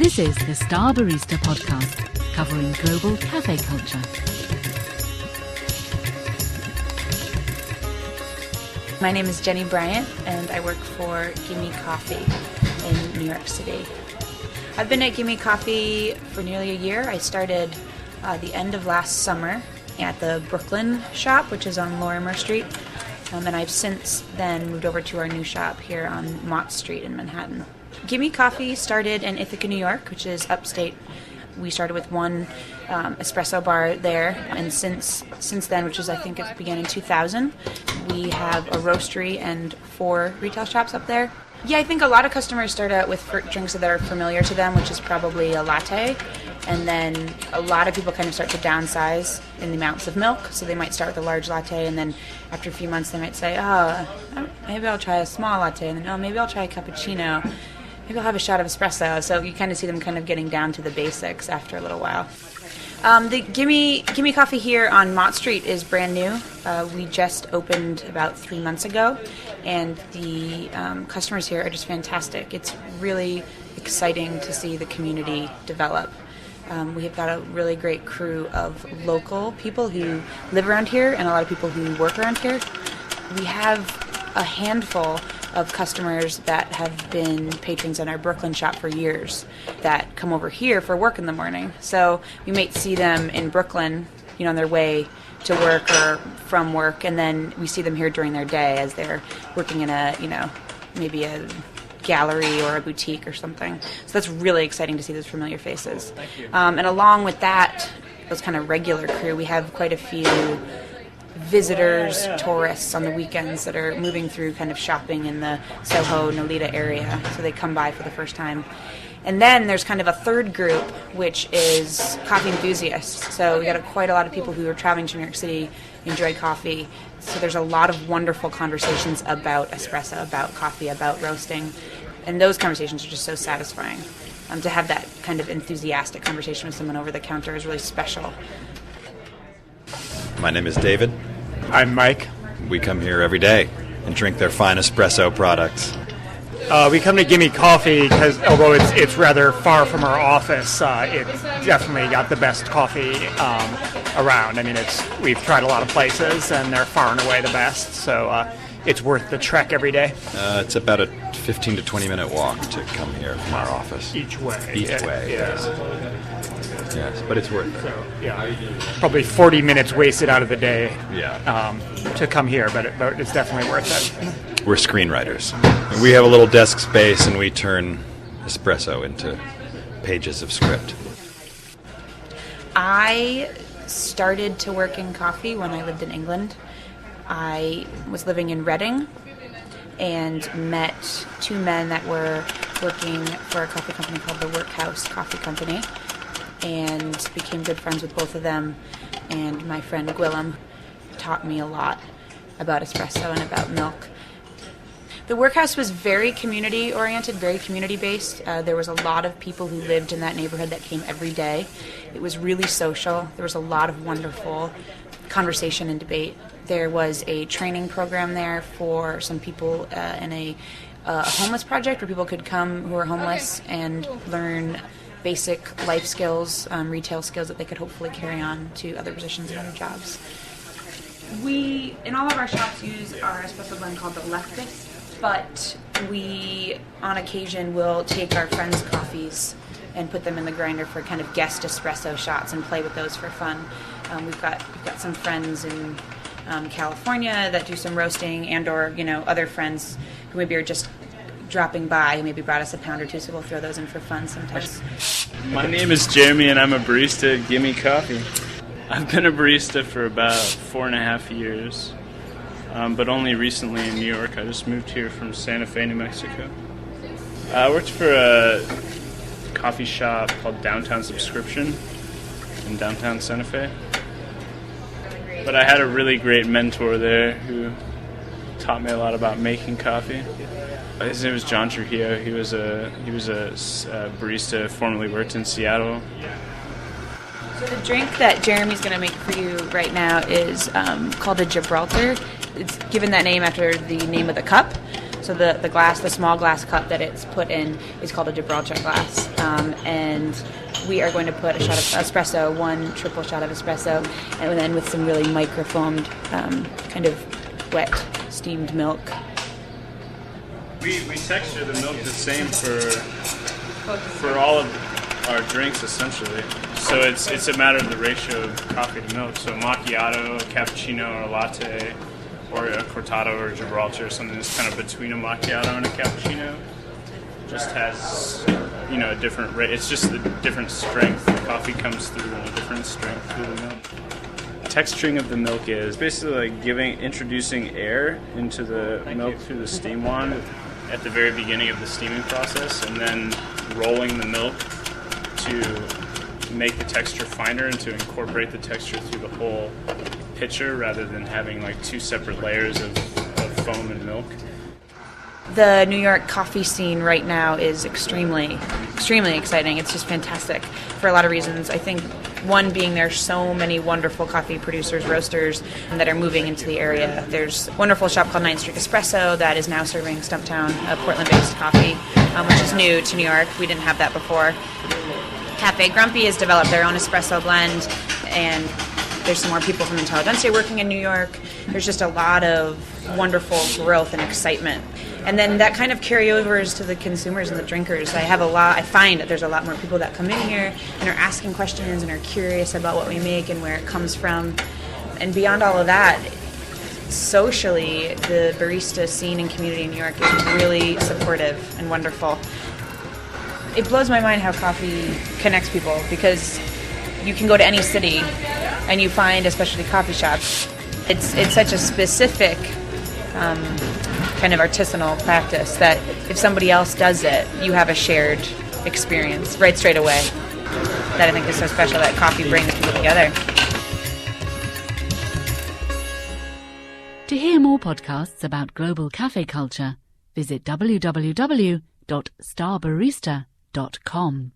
This is the Starbarista podcast, covering global cafe culture. My name is Jenni Bryant, and I work for Gimme Coffee in New York City. I've been at Gimme Coffee for nearly a year. I started the end of last summer at the Brooklyn shop, which is on Lorimer Street, and I've since then moved over to our new shop here on Mott Street in Manhattan. Gimme Coffee started in Ithaca, New York, which is upstate. We started with one espresso bar there, and since then, which is I think it began in 2000, we have a roastery and 4 retail shops up there. Yeah, I think a lot of customers start out with drinks that are familiar to them, which is probably a latte, and then a lot of people kind of start to downsize in the amounts of milk, so they might start with a large latte, and then after a few months they might say, maybe I'll try a small latte, and then, maybe I'll try a cappuccino, maybe I'll have a shot of espresso. So you kind of see them kind of getting down to the basics after a little while. The Gimme Coffee here on Mott Street is brand new. We just opened about 3 months ago, and the customers here are just fantastic. It's really exciting to see the community develop. We have got a really great crew of local people who live around here and a lot of people who work around here. We have a handful of customers that have been patrons in our Brooklyn shop for years that come over here for work in the morning. So we might see them in Brooklyn, on their way to work or from work, and then we see them here during their day as they're working in a, maybe a gallery or a boutique or something. So that's really exciting to see those familiar faces. Thank you. And along with that, those kind of regular crew, we have quite a few visitors, tourists on the weekends that are moving through kind of shopping in the Soho, NoLiTa area, so they come by for the first time. And then there's kind of a third group, which is coffee enthusiasts. So we got quite a lot of people who are traveling to New York City, enjoy coffee. So there's a lot of wonderful conversations about espresso, about coffee, about roasting. And those conversations are just so satisfying. To have that kind of enthusiastic conversation with someone over the counter is really special. My name is David. I'm Mike. We come here every day and drink their fine espresso products. We come to Gimme Coffee because, although it's rather far from our office, it's definitely got the best coffee around. I mean, we've tried a lot of places, and they're far and away the best, so it's worth the trek every day. It's about a 15 to 20 minute walk to come here from our office. Each way. Yes, but it's worth it. So, probably 40 minutes wasted out of the day to come here, but it's definitely worth it. We're screenwriters. We have a little desk space, and we turn espresso into pages of script. I started to work in coffee when I lived in England. I was living in Reading and met 2 men that were working for a coffee company called the Workhouse Coffee Company, and became good friends with both of them. And my friend Willem taught me a lot about espresso and about milk. The Workhouse was very community-oriented, very community-based. There was a lot of people who lived in that neighborhood that came every day. It was really social. There was a lot of wonderful conversation and debate. There was a training program there for some people in a homeless project where people could come who were homeless and learn basic life skills, retail skills that they could hopefully carry on to other positions and other jobs. We, in all of our shops, use our espresso blend called the Leftist, but we, on occasion, will take our friends' coffees and put them in the grinder for kind of guest espresso shots and play with those for fun. We've got some friends in California that do some roasting, and or other friends who maybe are just dropping by, who maybe brought us a pound or two, so we'll throw those in for fun sometimes. My name is Jeremy, and I'm a barista at Gimme Coffee. I've been a barista for about 4.5 years, but only recently in New York. I just moved here from Santa Fe, New Mexico. I worked for a coffee shop called Downtown Subscription in downtown Santa Fe. But I had a really great mentor there who taught me a lot about making coffee. His name was John Trujillo. He was a barista, formerly worked in Seattle. So the drink that Jeremy's going to make for you right now is called a Gibraltar. It's given that name after the name of the cup. So the glass, the small glass cup that it's put in is called a Gibraltar glass. And we are going to put a shot of espresso, 1 triple shot of espresso, and then with some really microfoamed, kind of wet, steamed milk. We texture the milk the same for all of our drinks, essentially. So it's a matter of the ratio of coffee to milk. So macchiato, a cappuccino, or a latte, or a cortado or a Gibraltar, something that's kind of between a macchiato and a cappuccino, just has, a different rate. It's just a different strength. The coffee comes through in a different strength through the milk. Texturing of the milk is basically like introducing air into the milk through the steam wand at the very beginning of the steaming process, and then rolling the milk to make the texture finer and to incorporate the texture through the whole pitcher rather than having like 2 separate layers of foam and milk. The New York coffee scene right now is extremely exciting. It's just fantastic for a lot of reasons. I think one being there's so many wonderful coffee producers, roasters that are moving into the area. There's a wonderful shop called 9th Street Espresso that is now serving Stumptown, Portland-based coffee, which is new to New York. We didn't have that before. Cafe Grumpy has developed their own espresso blend, and there's some more people from Intelligentsia working in New York. There's just a lot of wonderful growth and excitement. And then that kind of carryovers to the consumers and the drinkers. I find that there's a lot more people that come in here and are asking questions and are curious about what we make and where it comes from. And beyond all of that, socially, the barista scene and community in New York is really supportive and wonderful. It blows my mind how coffee connects people, because you can go to any city and you find a specialty coffee shop. It's such a specific kind of artisanal practice that if somebody else does it, you have a shared experience right straight away. That I think is so special, that coffee brings people together. To hear more podcasts about global cafe culture, visit www.starbarista.com.